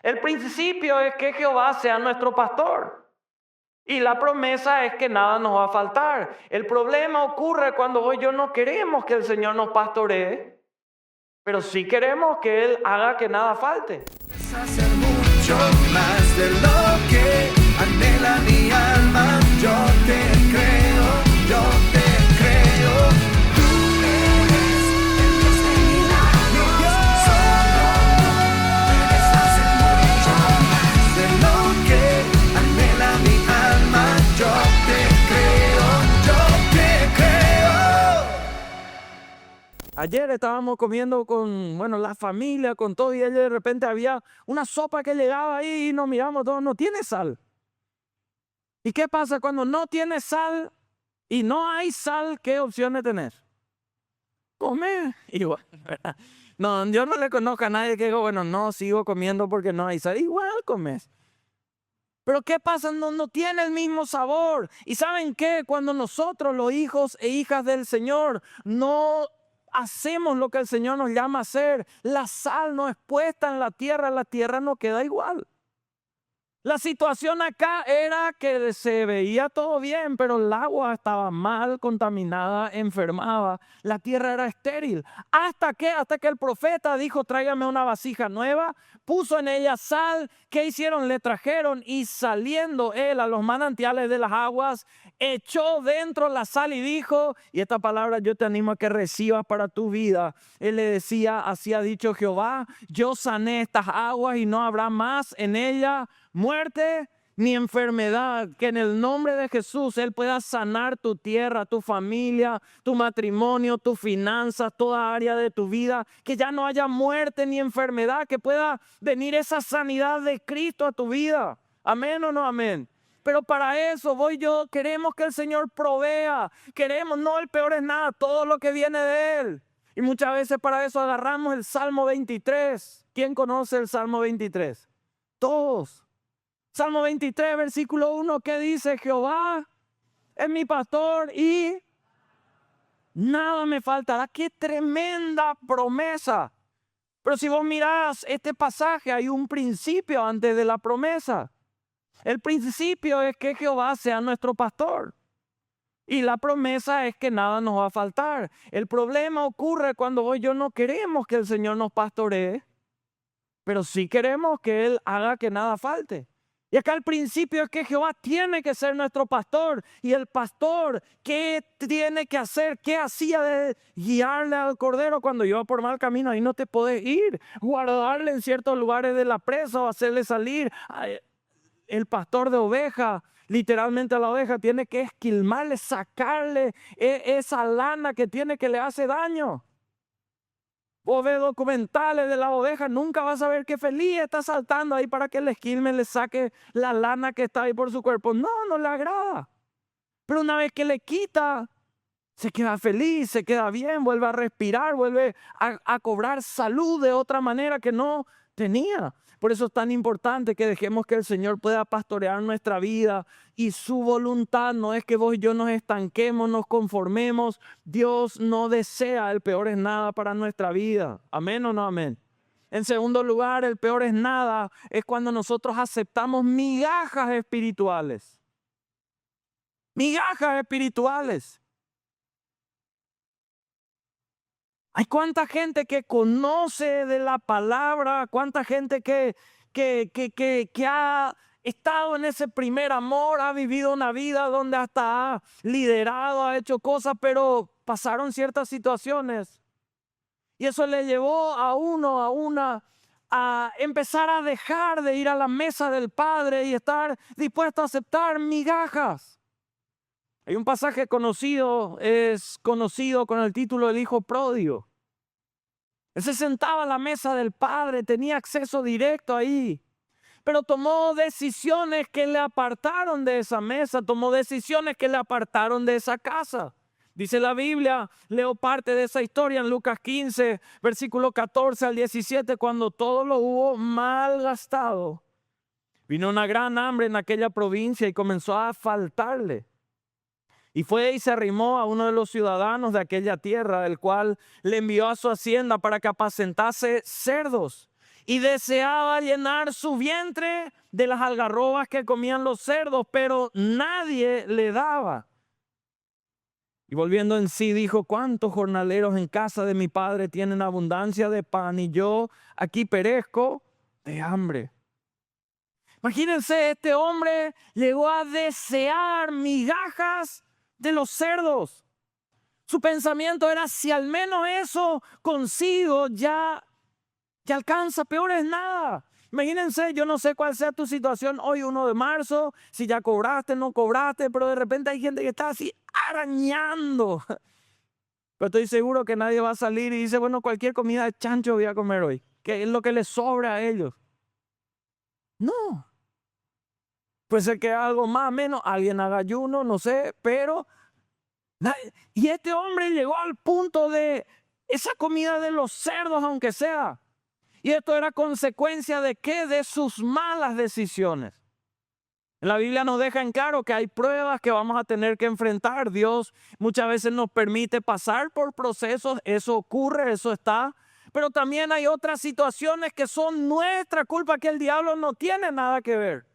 El principio es que Jehová sea nuestro pastor. Y la promesa es que nada nos va a faltar. El problema ocurre cuando hoy yo no queremos que el Señor nos pastoree, pero sí queremos que Él haga que nada falte. Hacer mucho más de lo que anhela mi alma. Yo te creo, yo te creo. Tú eres el Dios de milagros. Solo puedes hacer mucho más de lo que anhela mi alma. Yo te creo, yo te creo. Ayer estábamos comiendo con, la familia, con todo, y de repente había una sopa que llegaba ahí y nos miramos todos, no tiene sal. ¿Y qué pasa cuando no tiene sal y no hay sal? ¿Qué opciones tenés? Comer. Igual, ¿verdad? No, yo no le conozco a nadie que diga, no, sigo comiendo porque no hay sal. Igual comes. Pero ¿qué pasa? No tiene el mismo sabor. ¿Y saben qué? Cuando nosotros, los hijos e hijas del Señor, no hacemos lo que el Señor nos llama a hacer, la sal no es puesta en la tierra no queda igual. La situación acá era que se veía todo bien, pero el agua estaba mal, contaminada, enfermaba. La tierra era estéril. Hasta que el profeta dijo, tráigame una vasija nueva, puso en ella sal. ¿Qué hicieron? Le trajeron, y saliendo él a los manantiales de las aguas, echó dentro la sal y dijo, y esta palabra yo te animo a que recibas para tu vida. Él le decía, así ha dicho Jehová, yo sané estas aguas y no habrá más en ella muerte ni enfermedad. Que en el nombre de Jesús Él pueda sanar tu tierra, tu familia, tu matrimonio, tus finanzas, toda área de tu vida. Que ya no haya muerte ni enfermedad, que pueda venir esa sanidad de Cristo a tu vida. ¿Amén o no amén? Pero para eso queremos que el Señor provea. Queremos, no, el peor es nada, todo lo que viene de Él. Y muchas veces para eso agarramos el Salmo 23. ¿Quién conoce el Salmo 23? Todos. Salmo 23, versículo 1, ¿qué dice? Jehová es mi pastor y nada me faltará. ¡Qué tremenda promesa! Pero si vos mirás este pasaje, hay un principio antes de la promesa. El principio es que Jehová sea nuestro pastor. Y la promesa es que nada nos va a faltar. El problema ocurre cuando hoy yo no queremos que el Señor nos pastoree, pero sí queremos que Él haga que nada falte. Y acá el principio es que Jehová tiene que ser nuestro pastor. Y el pastor, ¿qué tiene que hacer? ¿Qué hacía de guiarle al cordero cuando iba por mal camino? Ahí no te podés ir. Guardarle en ciertos lugares de la presa o hacerle salir. El pastor de oveja, literalmente a la oveja, tiene que esquilmarle, sacarle esa lana que tiene que le hace daño. Vos ves documentales de la oveja, nunca vas a ver qué feliz está saltando ahí para que el esquilme le saque la lana que está ahí por su cuerpo. No le agrada. Pero una vez que le quita, se queda feliz, se queda bien, vuelve a respirar, vuelve a cobrar salud de otra manera que no tenía. Por eso es tan importante que dejemos que el Señor pueda pastorear nuestra vida, y su voluntad no es que vos y yo nos estanquemos, nos conformemos. Dios no desea el peor es nada para nuestra vida. ¿Amén o no amén? En segundo lugar, el peor es nada es cuando nosotros aceptamos migajas espirituales. Migajas espirituales. Hay cuánta gente que conoce de la palabra, cuánta gente que ha estado en ese primer amor, ha vivido una vida donde hasta ha liderado, ha hecho cosas, pero pasaron ciertas situaciones. Y eso le llevó a empezar a dejar de ir a la mesa del Padre y estar dispuesto a aceptar migajas. Hay un pasaje conocido, es conocido con el título del hijo pródigo. Él se sentaba a la mesa del Padre, tenía acceso directo ahí, pero tomó decisiones que le apartaron de esa mesa, tomó decisiones que le apartaron de esa casa. Dice la Biblia, leo parte de esa historia en Lucas 15, versículo 14 al 17, cuando todo lo hubo malgastado, vino una gran hambre en aquella provincia y comenzó a faltarle. Y fue y se arrimó a uno de los ciudadanos de aquella tierra, el cual le envió a su hacienda para que apacentase cerdos. y deseaba llenar su vientre de las algarrobas que comían los cerdos, pero nadie le daba. Y volviendo en sí dijo: ¿cuántos jornaleros en casa de mi padre tienen abundancia de pan y yo aquí perezco de hambre? Imagínense, este hombre llegó a desear migajas de los cerdos. Su pensamiento era: si al menos eso consigo, ya alcanza, peor es nada. Imagínense, yo no sé cuál sea tu situación hoy 1 de marzo, si ya cobraste, no cobraste, pero de repente hay gente que está así arañando. Pero estoy seguro que nadie va a salir y dice: bueno, cualquier comida de chancho voy a comer hoy, que es lo que les sobra a ellos. No. Puede ser que algo más o menos, alguien haga ayuno, no sé, pero... Y este hombre llegó al punto de esa comida de los cerdos, aunque sea. Y esto era consecuencia de ¿qué? De sus malas decisiones. La Biblia nos deja en claro que hay pruebas que vamos a tener que enfrentar. Dios muchas veces nos permite pasar por procesos, eso ocurre, eso está. Pero también hay otras situaciones que son nuestra culpa, que el diablo no tiene nada que ver.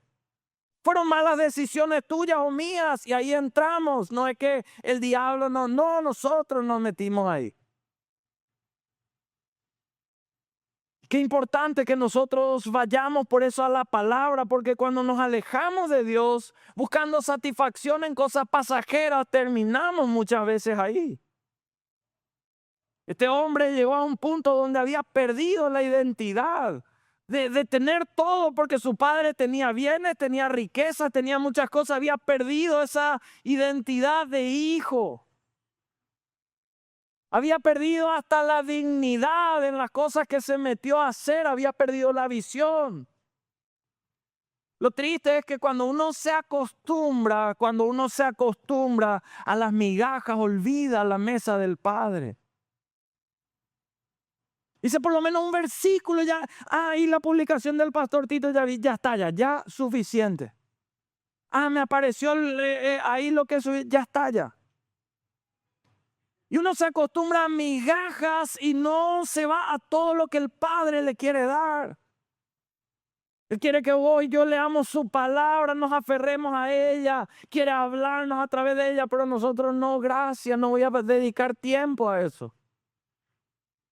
Fueron malas decisiones tuyas o mías y ahí entramos. No es que el diablo no, nosotros nos metimos ahí. Qué importante que nosotros vayamos por eso a la palabra, porque cuando nos alejamos de Dios buscando satisfacción en cosas pasajeras, terminamos muchas veces ahí. Este hombre llegó a un punto donde había perdido la identidad de tener todo, porque su padre tenía bienes, tenía riquezas, tenía muchas cosas, había perdido esa identidad de hijo. Había perdido hasta la dignidad en las cosas que se metió a hacer, había perdido la visión. Lo triste es que cuando uno se acostumbra a las migajas, olvida la mesa del Padre. Dice por lo menos un versículo ya, y la publicación del pastor Tito ya está, ya suficiente. Me apareció ahí lo que subí, ya está ya. Y uno se acostumbra a migajas y no se va a todo lo que el Padre le quiere dar. Él quiere que vos y yo leamos su palabra, nos aferremos a ella, quiere hablarnos a través de ella, pero nosotros no, gracias, no voy a dedicar tiempo a eso.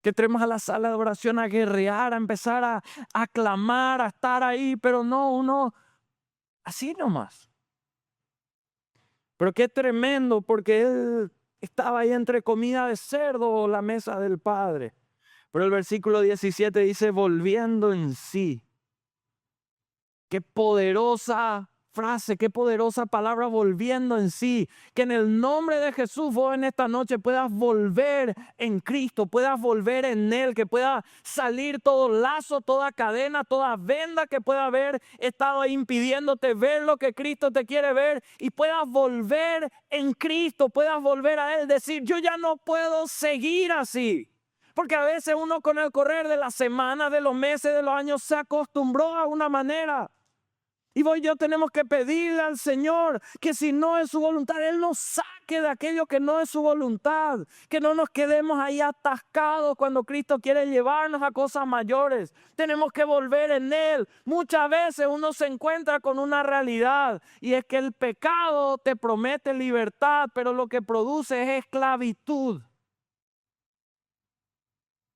Que entremos a la sala de oración a guerrear, a empezar a clamar, a estar ahí, pero no, uno así nomás. Pero qué tremendo, porque él estaba ahí entre comida de cerdo o la mesa del Padre. Pero el versículo 17 dice: volviendo en sí. Qué poderosa frase, qué poderosa palabra, volviendo en sí. Que en el nombre de Jesús vos en esta noche puedas volver en Cristo, puedas volver en Él, que pueda salir todo lazo, toda cadena, toda venda que pueda haber estado impidiéndote ver lo que Cristo te quiere ver, y puedas volver en Cristo, puedas volver a Él, decir: yo ya no puedo seguir así. Porque a veces uno con el correr de las semanas, de los meses, de los años se acostumbró a una manera. Y vos y yo tenemos que pedirle al Señor que si no es su voluntad, Él nos saque de aquello que no es su voluntad. Que no nos quedemos ahí atascados cuando Cristo quiere llevarnos a cosas mayores. Tenemos que volver en Él. Muchas veces uno se encuentra con una realidad, y es que el pecado te promete libertad, pero lo que produce es esclavitud.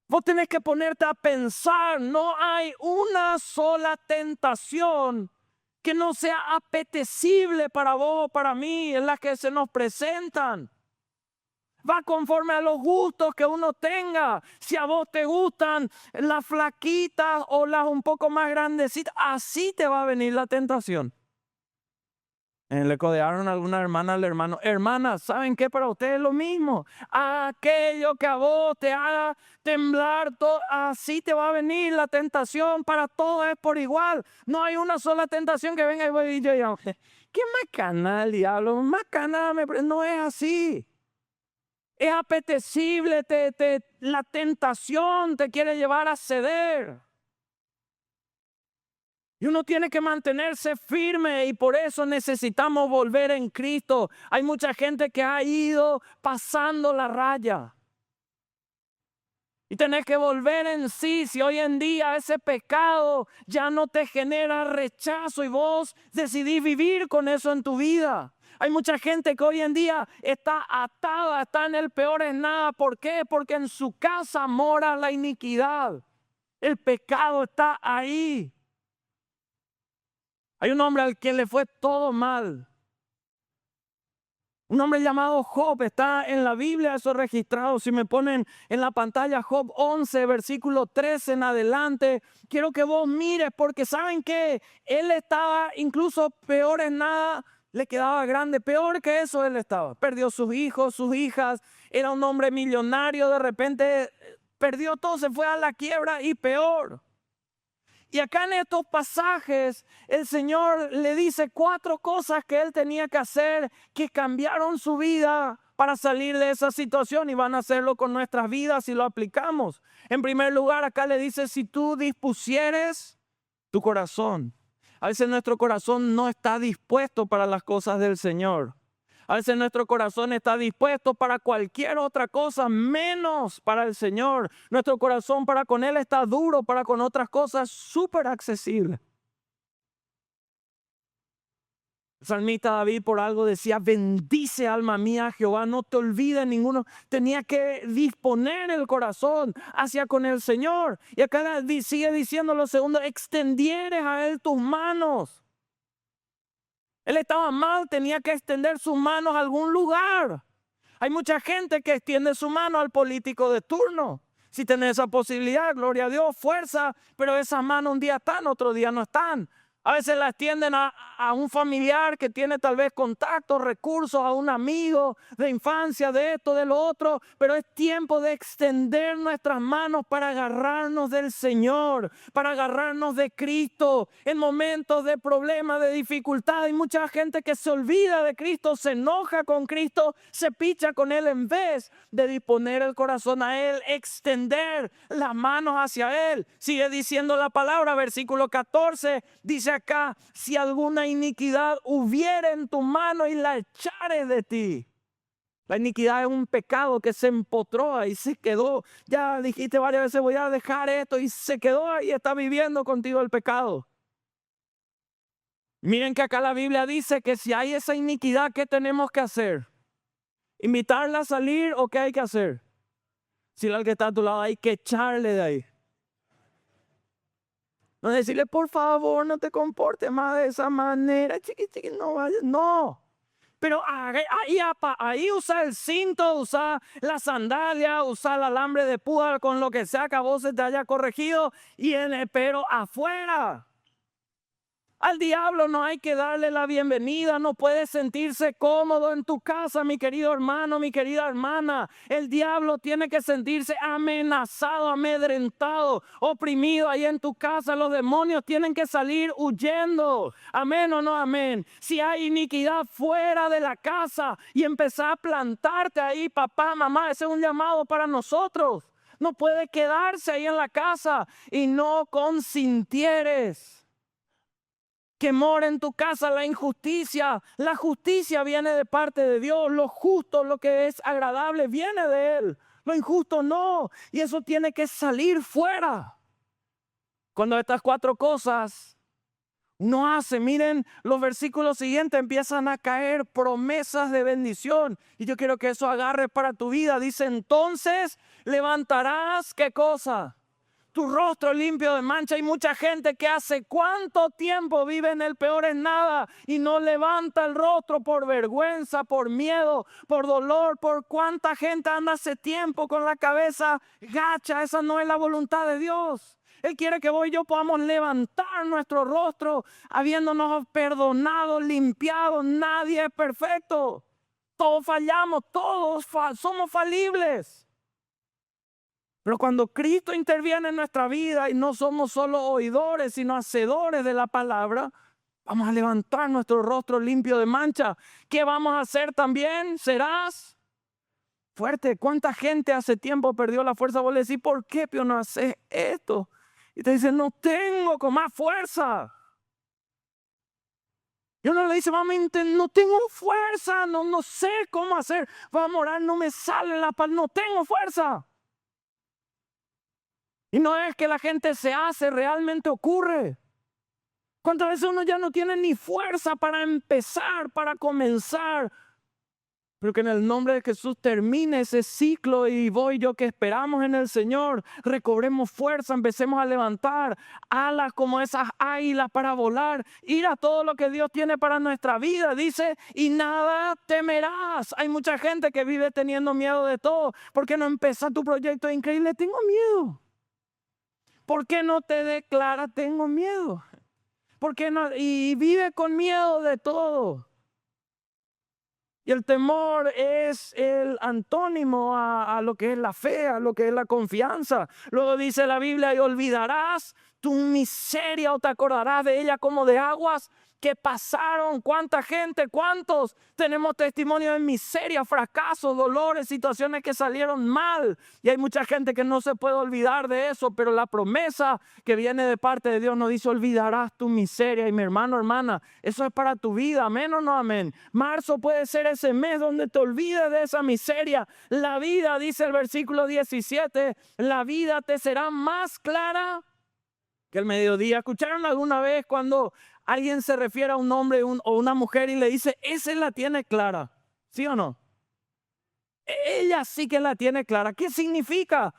Vos tenés que ponerte a pensar, no hay una sola tentación que no sea apetecible para vos o para mí, en las que se nos presentan. Va conforme a los gustos que uno tenga. Si a vos te gustan las flaquitas o las un poco más grandecitas, así te va a venir la tentación. Le codearon a alguna hermana al hermano: hermana, ¿saben qué? Para ustedes es lo mismo. Aquello que a vos te haga temblar, así te va a venir la tentación. Para todos es por igual. No hay una sola tentación que venga y yo diga: ¿qué macana el diablo? Macana, no es así. Es apetecible, la tentación te quiere llevar a ceder. Y uno tiene que mantenerse firme, y por eso necesitamos volver en Cristo. Hay mucha gente que ha ido pasando la raya. Y tenés que volver en sí. Si hoy en día ese pecado ya no te genera rechazo y vos decidís vivir con eso en tu vida. Hay mucha gente que hoy en día está atada, está en el peor es nada. ¿Por qué? Porque en su casa mora la iniquidad. El pecado está ahí. Hay un hombre al que le fue todo mal. Un hombre llamado Job, está en la Biblia eso registrado. Si me ponen en la pantalla Job 11, versículo 13 en adelante, quiero que vos mires porque saben que él estaba incluso peor en nada, le quedaba grande, peor que eso él estaba. Perdió sus hijos, sus hijas, era un hombre millonario, de repente perdió todo, se fue a la quiebra y peor. Y acá en estos pasajes el Señor le dice 4 cosas que él tenía que hacer que cambiaron su vida para salir de esa situación y van a hacerlo con nuestras vidas si lo aplicamos. En primer lugar, acá le dice, si tú dispusieres tu corazón. A veces nuestro corazón no está dispuesto para las cosas del Señor. A veces nuestro corazón está dispuesto para cualquier otra cosa, menos para el Señor. Nuestro corazón para con Él está duro, para con otras cosas súper accesible. El salmista David por algo decía, bendice alma mía a Jehová, no te olvides ninguno. Tenía que disponer el corazón hacia con el Señor. Y acá sigue diciendo lo segundo, extendieres a Él tus manos. Él estaba mal, tenía que extender sus manos a algún lugar. Hay mucha gente que extiende su mano al político de turno. Si tenés esa posibilidad, gloria a Dios, fuerza, pero esas manos un día están, otro día no están. A veces la extienden a un familiar que tiene tal vez contactos, recursos, a un amigo de infancia, de esto, de lo otro. Pero es tiempo de extender nuestras manos para agarrarnos del Señor, para agarrarnos de Cristo. En momentos de problemas, de dificultad, hay mucha gente que se olvida de Cristo, se enoja con Cristo, se picha con Él en vez de disponer el corazón a Él, extender las manos hacia Él. Sigue diciendo la palabra, versículo 14, dice acá, si alguna iniquidad hubiera en tu mano y la echares de ti. La iniquidad es un pecado que se empotró ahí, se quedó. Ya dijiste varias veces voy a dejar esto y se quedó ahí, está viviendo contigo el pecado. Miren que acá la Biblia dice que si hay esa iniquidad, ¿qué tenemos que hacer? ¿Invitarla a salir o qué hay que hacer? Si al que está a tu lado hay que echarle de ahí. No decirle, por favor, no te comportes más de esa manera. Chiqui, no vayas. No. Pero ahí usa el cinto, usa la sandalia, usa el alambre de púa con lo que sea que a vos se te haya corregido. Pero afuera. Al diablo no hay que darle la bienvenida, no puede sentirse cómodo en tu casa, mi querido hermano, mi querida hermana. El diablo tiene que sentirse amenazado, amedrentado, oprimido ahí en tu casa. Los demonios tienen que salir huyendo. Amén o no amén. Si hay iniquidad fuera de la casa y empezar a plantarte ahí, papá, mamá, ese es un llamado para nosotros. No puede quedarse ahí en la casa y no consintieres que mora en tu casa la injusticia. La justicia viene de parte de Dios. Lo justo, lo que es agradable, viene de Él. Lo injusto no. Y eso tiene que salir fuera. Cuando estas 4 cosas no hace, miren, los versículos siguientes empiezan a caer promesas de bendición. Y yo quiero que eso agarre para tu vida. Dice, entonces levantarás, ¿qué cosa? Tu rostro limpio de mancha. Hay mucha gente que hace cuánto tiempo vive en el peor es nada y no levanta el rostro por vergüenza, por miedo, por dolor, por cuánta gente anda hace tiempo con la cabeza gacha. Esa no es la voluntad de Dios. Él quiere que vos y yo podamos levantar nuestro rostro habiéndonos perdonado, limpiado. Nadie es perfecto. Todos fallamos, todos somos falibles. Pero cuando Cristo interviene en nuestra vida y no somos solo oidores, sino hacedores de la palabra, vamos a levantar nuestro rostro limpio de mancha. ¿Qué vamos a hacer también? ¿Serás fuerte? ¿Cuánta gente hace tiempo perdió la fuerza? Vos le decís, ¿por qué, Pío, no haces esto? Y te dicen, no tengo con más fuerza. Y uno le dice, mami, no tengo fuerza, no sé cómo hacer. Vamos a orar, no me sale la paz, no tengo fuerza. Y no es que la gente se hace, realmente ocurre. ¿Cuántas veces uno ya no tiene ni fuerza para empezar, para comenzar? Pero que en el nombre de Jesús termine ese ciclo y voy yo que esperamos en el Señor. Recobremos fuerza, empecemos a levantar alas como esas águilas para volar. Ir a todo lo que Dios tiene para nuestra vida. Dice, y nada temerás. Hay mucha gente que vive teniendo miedo de todo. ¿Por qué no empieza tu proyecto increíble? Tengo miedo. ¿Por qué no te declara tengo miedo? ¿Por qué no? Y vive con miedo de todo. Y el temor es el antónimo a lo que es la fe, a lo que es la confianza. Luego dice la Biblia, y olvidarás tu miseria o te acordarás de ella como de aguas que pasaron. ¿Cuánta gente? ¿Cuántos tenemos testimonio de miseria, fracasos, dolores, situaciones que salieron mal? Y hay mucha gente que no se puede olvidar de eso, pero la promesa que viene de parte de Dios nos dice, olvidarás tu miseria. Y mi hermano, hermana, eso es para tu vida, amén o no amén. Marzo puede ser ese mes donde te olvides de esa miseria. La vida, dice el versículo 17, la vida te será más clara que el mediodía. ¿Escucharon alguna vez cuando alguien se refiere a un hombre o una mujer y le dice, ese la tiene clara? ¿Sí o no? Ella sí que la tiene clara. ¿Qué significa?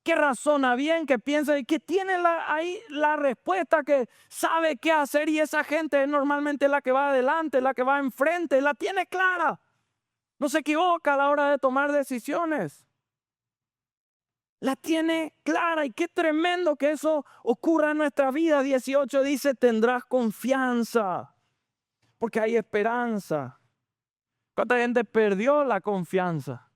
Que razona bien, que piensa y que tiene ahí la respuesta, que sabe qué hacer, y esa gente es normalmente la que va adelante, la que va enfrente, la tiene clara. No se equivoca a la hora de tomar decisiones. La tiene clara, y qué tremendo que eso ocurra en nuestra vida. 18 dice, tendrás confianza, porque hay esperanza. ¿Cuánta gente perdió la confianza?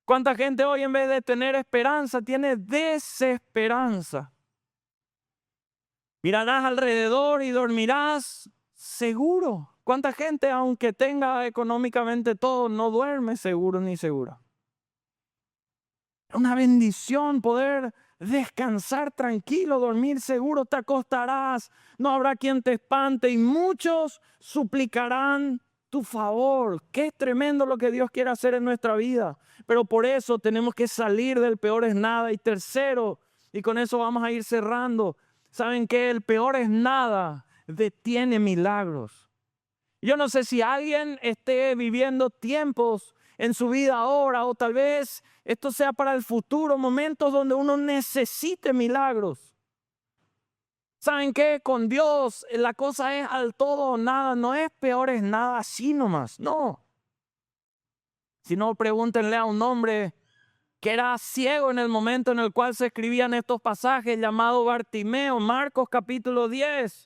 ¿Cuánta gente hoy en vez de tener esperanza tiene desesperanza? Mirarás alrededor y dormirás seguro. ¿Cuánta gente, aunque tenga económicamente todo, no duerme seguro ni segura? Es una bendición poder descansar tranquilo, dormir seguro. Te acostarás, no habrá quien te espante y muchos suplicarán tu favor. Qué tremendo lo que Dios quiere hacer en nuestra vida. Pero por eso tenemos que salir del peor es nada. Y tercero, y con eso vamos a ir cerrando, ¿saben qué? El peor es nada detiene milagros. Yo no sé si alguien esté viviendo tiempos en su vida ahora, o tal vez esto sea para el futuro, momentos donde uno necesite milagros. ¿Saben qué? Con Dios la cosa es al todo o nada, no es peor es nada así nomás, no. Si no, pregúntenle a un hombre que era ciego en el momento en el cual se escribían estos pasajes, llamado Bartimeo, Marcos capítulo 10.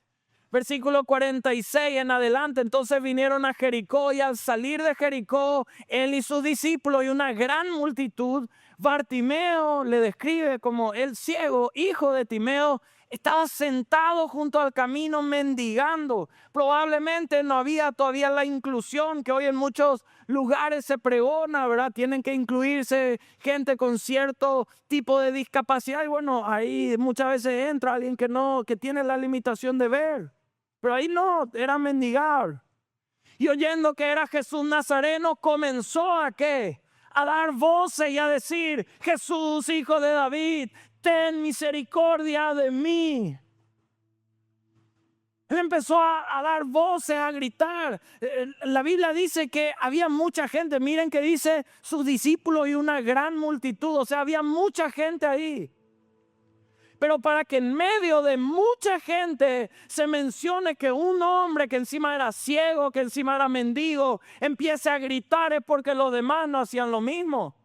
Versículo 46 en adelante. Entonces vinieron a Jericó, y al salir de Jericó, él y sus discípulos y una gran multitud, Bartimeo le describe como el ciego, hijo de Timeo, estaba sentado junto al camino mendigando. Probablemente no había todavía la inclusión que hoy en muchos lugares se pregona, ¿verdad? Tienen que incluirse gente con cierto tipo de discapacidad. Y bueno, ahí muchas veces entra alguien que tiene la limitación de ver. Pero ahí no, era mendigar. Y oyendo que era Jesús Nazareno, comenzó ¿a qué? A dar voces y a decir, Jesús, hijo de David, ten misericordia de mí. Él empezó a dar voces, a gritar. La Biblia dice que había mucha gente. Miren que dice sus discípulos y una gran multitud. O sea, había mucha gente ahí. Pero para que en medio de mucha gente se mencione que un hombre que encima era ciego, que encima era mendigo, empiece a gritar, es porque los demás no hacían lo mismo.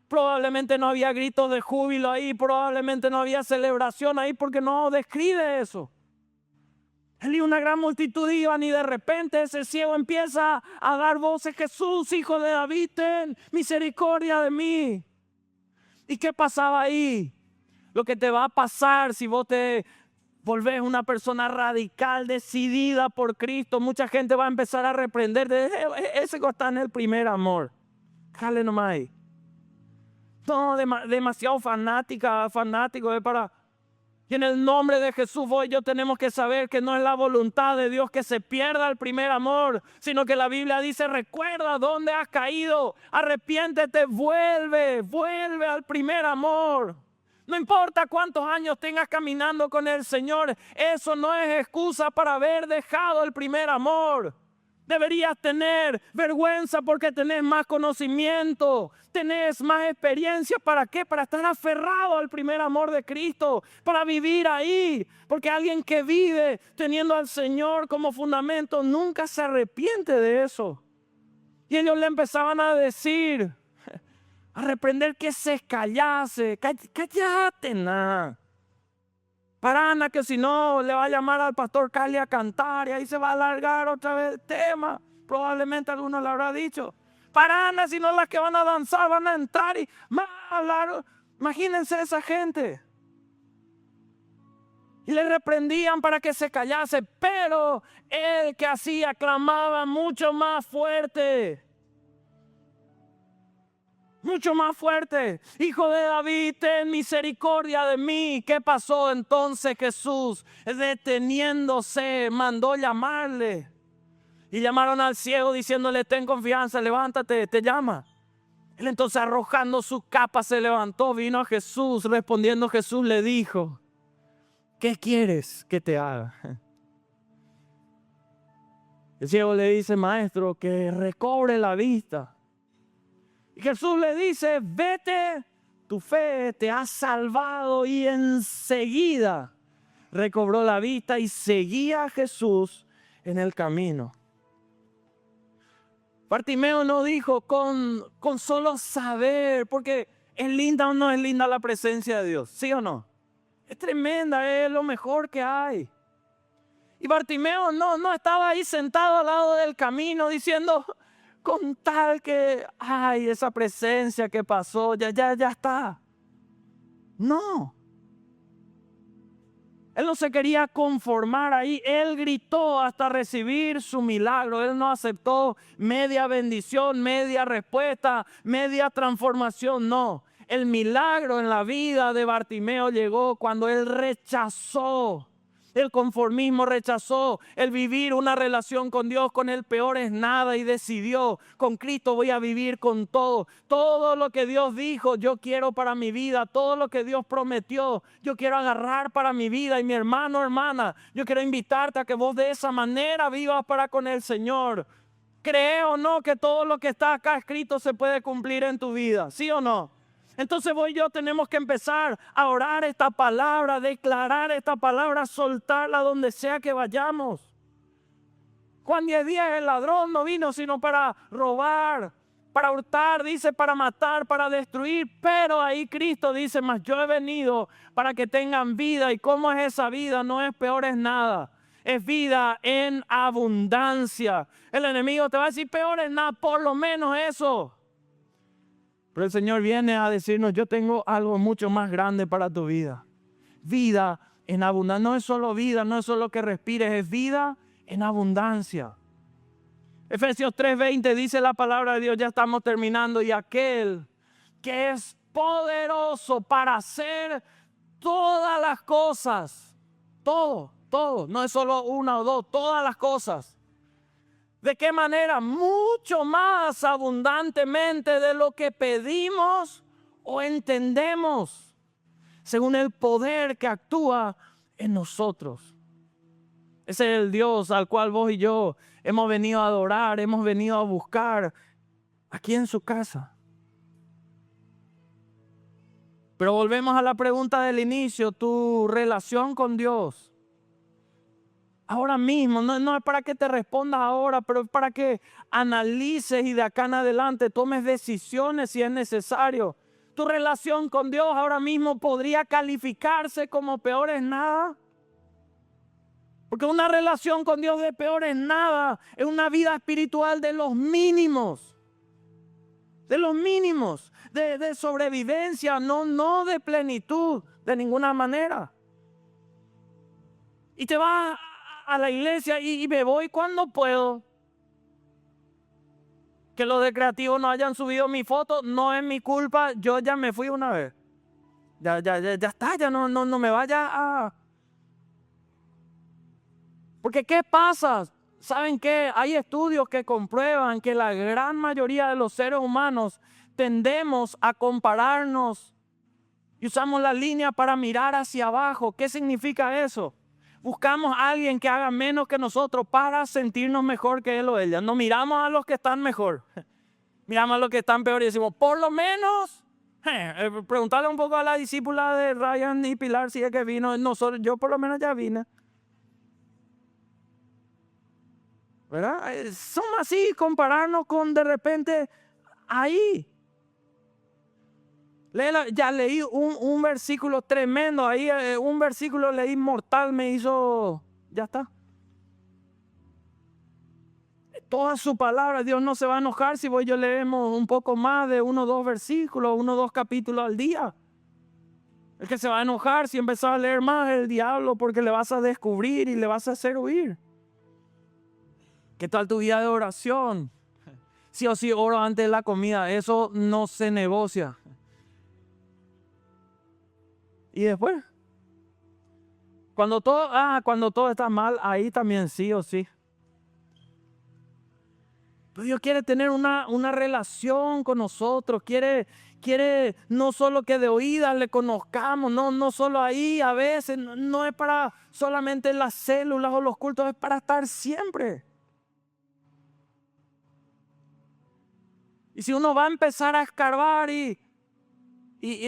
Probablemente no había gritos de júbilo ahí, probablemente no había celebración ahí, porque no describe eso. Él y una gran multitud iban, y de repente ese ciego empieza a dar voces, Jesús, hijo de David, ten misericordia de mí. ¿Y qué pasaba ahí? Lo que te va a pasar si vos te volvés una persona radical, decidida por Cristo. Mucha gente va a empezar a reprenderte. Ese que está en el primer amor. Jale nomás ahí. No, demasiado fanático. Para... Y en el nombre de Jesús vos y yo tenemos que saber que no es la voluntad de Dios que se pierda el primer amor, sino que la Biblia dice, recuerda dónde has caído, arrepiéntete, vuelve al primer amor. No importa cuántos años tengas caminando con el Señor, eso no es excusa para haber dejado el primer amor. Deberías tener vergüenza porque tenés más conocimiento, tenés más experiencia. ¿Para qué? Para estar aferrado al primer amor de Cristo, para vivir ahí. Porque alguien que vive teniendo al Señor como fundamento nunca se arrepiente de eso. Y ellos le empezaban a decir, a reprender que se callase. Cállate, nada. Parana, que si no le va a llamar al pastor Cali a cantar y ahí se va a alargar otra vez el tema. Probablemente alguno le habrá dicho. Parana, si no las que van a danzar van a entrar y más largo. Imagínense esa gente. Y le reprendían para que se callase, pero él que hacía clamaba mucho más fuerte. Mucho más fuerte. Hijo de David, ten misericordia de mí. ¿Qué pasó entonces Jesús? Deteniéndose, mandó llamarle. Y llamaron al ciego diciéndole, ten confianza, levántate, te llama. Él entonces arrojando su capa se levantó, vino a Jesús. Respondiendo Jesús le dijo, ¿qué quieres que te haga? El ciego le dice, maestro, que recobre la vista. Y Jesús le dice, vete, tu fe te ha salvado. Y enseguida recobró la vista y seguía a Jesús en el camino. Bartimeo no dijo con solo saber, porque ¿es linda o no es linda la presencia de Dios? ¿Sí o no? Es tremenda, es lo mejor que hay. Y Bartimeo no estaba ahí sentado al lado del camino diciendo, con tal que, ay, esa presencia que pasó, ya está. No. Él no se quería conformar ahí. Él gritó hasta recibir su milagro. Él no aceptó media bendición, media respuesta, media transformación. No. El milagro en la vida de Bartimeo llegó cuando él rechazó el conformismo, rechazó el vivir una relación con Dios. Con el peor es nada y decidió, con Cristo voy a vivir con todo. Todo lo que Dios dijo, yo quiero para mi vida. Todo lo que Dios prometió, yo quiero agarrar para mi vida. Y mi hermano, hermana, yo quiero invitarte a que vos de esa manera vivas para con el Señor. ¿Cree o no que todo lo que está acá escrito se puede cumplir en tu vida? ¿Sí o no? Entonces vos y yo tenemos que empezar a orar esta palabra, declarar esta palabra, soltarla donde sea que vayamos. Juan 10:10, el ladrón no vino sino para robar, para hurtar, dice, para matar, para destruir. Pero ahí Cristo dice, mas yo he venido para que tengan vida. ¿Y cómo es esa vida? No es peor, es nada. Es vida en abundancia. El enemigo te va a decir, peor es nada, por lo menos eso. Pero el Señor viene a decirnos, yo tengo algo mucho más grande para tu vida. Vida en abundancia. No es solo vida, no es solo que respires, es vida en abundancia. Efesios 3:20 dice la palabra de Dios, ya estamos terminando. Y aquel que es poderoso para hacer todas las cosas. Todo. No es solo una o dos, todas las cosas. ¿De qué manera? Mucho más abundantemente de lo que pedimos o entendemos, según el poder que actúa en nosotros. Ese es el Dios al cual vos y yo hemos venido a adorar, hemos venido a buscar aquí en su casa. Pero volvemos a la pregunta del inicio, tu relación con Dios. Ahora mismo, no es para que te respondas ahora, pero es para que analices y de acá en adelante tomes decisiones si es necesario. Tu relación con Dios ahora mismo podría calificarse como peor es nada. Porque una relación con Dios de peor es nada, es una vida espiritual de los mínimos. De los mínimos, de sobrevivencia, no de plenitud, de ninguna manera. Y te vas a la iglesia y me voy cuando puedo. Que los de creativos no hayan subido mi foto no es mi culpa, yo ya me fui una vez. Ya está, ya no me vaya a... Porque ¿qué pasa? ¿Saben qué? Hay estudios que comprueban que la gran mayoría de los seres humanos tendemos a compararnos Y usamos la línea para mirar hacia abajo. ¿Qué significa eso? Buscamos a alguien que haga menos que nosotros para sentirnos mejor que él o ella. No miramos a los que están mejor. Miramos a los que están peor y decimos, por lo menos, preguntarle un poco a la discípula de Ryan y Pilar si es que vino. Yo por lo menos ya vine. ¿Verdad? Somos así, compararnos con de repente ahí. Ya leí un versículo tremendo ahí, un versículo leí mortal, me hizo, ya está. Toda su palabra, Dios no se va a enojar si yo leemos un poco más de 1 o 2 versículos, 1 o 2 capítulos al día. El que se va a enojar si empezás a leer más es el diablo, porque le vas a descubrir y le vas a hacer huir. ¿Qué tal tu vida de oración? Sí o sí oro antes de la comida, eso no se negocia. Y después, cuando todo está mal, ahí también sí o sí. Pero Dios quiere tener una relación con nosotros, quiere no solo que de oídas le conozcamos, no solo ahí a veces, no es para solamente las células o los cultos, es para estar siempre. Y si uno va a empezar a escarbar y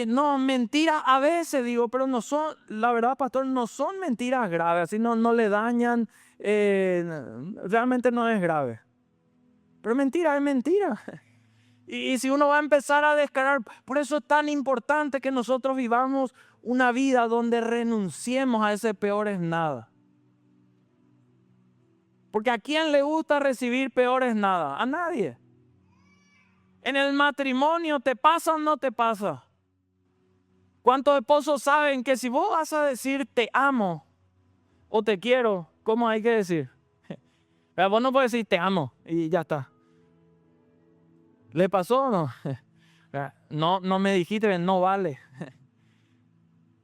no, mentiras a veces digo, pero no son, la verdad, pastor, no son mentiras graves, así no le dañan, realmente no es grave. Pero mentira es mentira. Y si uno va a empezar a descargar, por eso es tan importante que nosotros vivamos una vida donde renunciemos a ese peor es nada. Porque ¿a quién le gusta recibir peor es nada? A nadie. En el matrimonio, ¿te pasa o no te pasa? ¿Cuántos esposos saben que si vos vas a decir te amo o te quiero, cómo hay que decir? Vos no puedes decir te amo y ya está. ¿Le pasó o no? No me dijiste, no vale.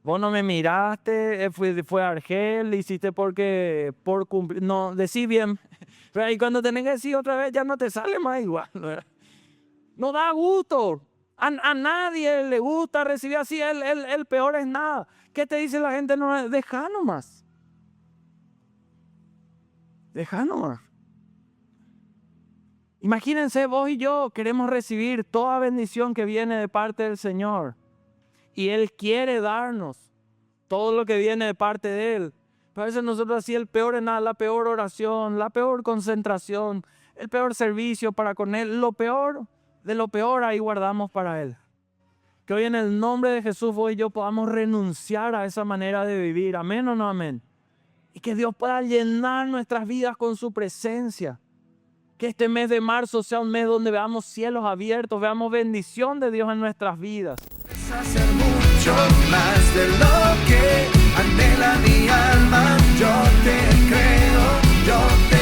Vos no me miraste, fue Argel, hiciste por cumplir. No, decí bien. Y cuando tenés que decir otra vez ya no te sale más igual. No da gusto. A nadie le gusta recibir así, el peor es nada. ¿Qué te dice la gente? No, deja nomás. Deja nomás. Imagínense, vos y yo queremos recibir toda bendición que viene de parte del Señor. Y Él quiere darnos todo lo que viene de parte de Él. Pero a veces nosotros así el peor es nada, la peor oración, la peor concentración, el peor servicio para con Él, lo peor de lo peor ahí guardamos para Él. Que hoy en el nombre de Jesús vos y yo podamos renunciar a esa manera de vivir. Amén o no amén. Y que Dios pueda llenar nuestras vidas con su presencia. Que este mes de marzo sea un mes donde veamos cielos abiertos, veamos bendición de Dios en nuestras vidas. Es hacer mucho más de lo que anhela mi alma. Yo te creo, yo te